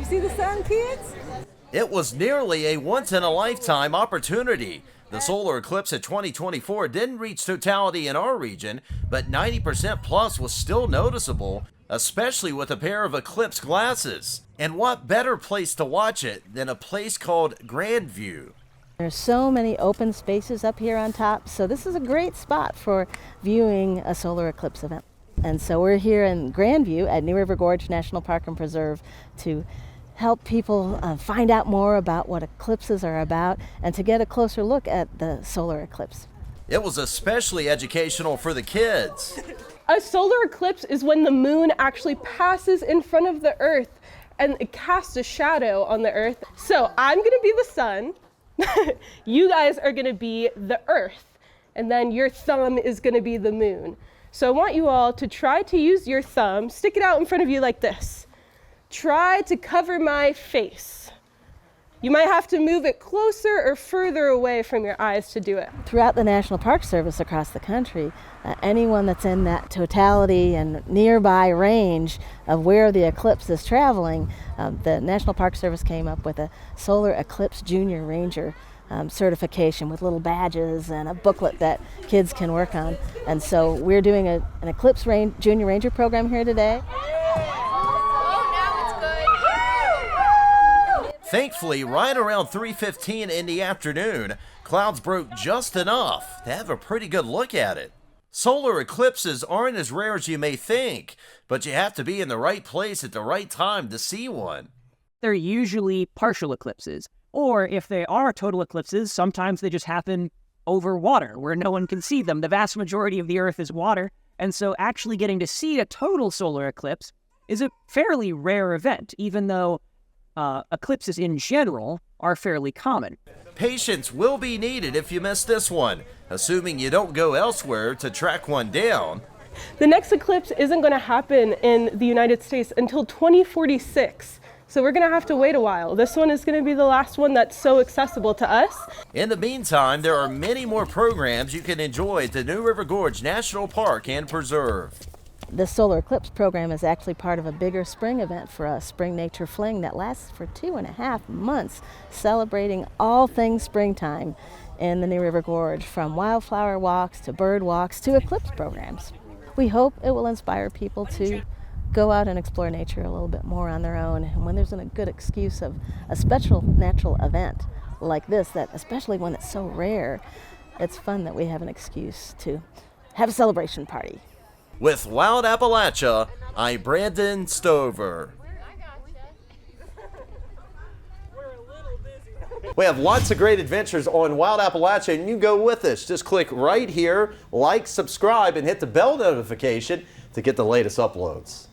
see the sun, kids? It was nearly a once-in-a-lifetime opportunity. The solar eclipse of 2024 didn't reach totality in our region, but 90% plus was still noticeable, especially with a pair of eclipse glasses. And what better place to watch it than a place called Grandview? There's so many open spaces up here on top, so this is a great spot for viewing a solar eclipse event. And so we're here in Grandview at New River Gorge National Park and Preserve to help people find out more about what eclipses are about and to get a closer look at the solar eclipse. It was especially educational for the kids. A solar eclipse is when the moon actually passes in front of the Earth and it casts a shadow on the Earth. So I'm going to be the sun, you guys are going to be the Earth, and then your thumb is going to be the moon. So I want you all to try to use your thumb, stick it out in front of you like this. Try to cover my face. You might have to move it closer or further away from your eyes to do it. Throughout the National Park Service across the country, anyone that's in that totality and nearby range of where the eclipse is traveling, the National Park Service came up with a Solar Eclipse Junior Ranger certification with little badges and a booklet that kids can work on. And so we're doing an Eclipse Junior Ranger program here today. Thankfully, right around 3:15 in the afternoon, clouds broke just enough to have a pretty good look at it. Solar eclipses aren't as rare as you may think, but you have to be in the right place at the right time to see one. They're usually partial eclipses, or if they are total eclipses, sometimes they just happen over water where no one can see them. The vast majority of the Earth is water, and so actually getting to see a total solar eclipse is a fairly rare event, even though eclipses in general are fairly common. Patience will be needed if you miss this one, assuming you don't go elsewhere to track one down. The next eclipse isn't going to happen in the United States until 2046. So we're going to have to wait a while. This one is going to be the last one that's so accessible to us. In the meantime, there are many more programs you can enjoy at the New River Gorge National Park and Preserve. The Solar Eclipse program is actually part of a bigger spring event for us, Spring Nature Fling, that lasts for 2.5 months, celebrating all things springtime in the New River Gorge, from wildflower walks to bird walks to eclipse programs. We hope it will inspire people to go out and explore nature a little bit more on their own. And when there's a good excuse of a special natural event like this, that especially when it's so rare, it's fun that we have an excuse to have a celebration party. With Wild Appalachia, I'm Brandon Stover. We have lots of great adventures on Wild Appalachia, and you go with us. Just click right here, like, subscribe, and hit the bell notification to get the latest uploads.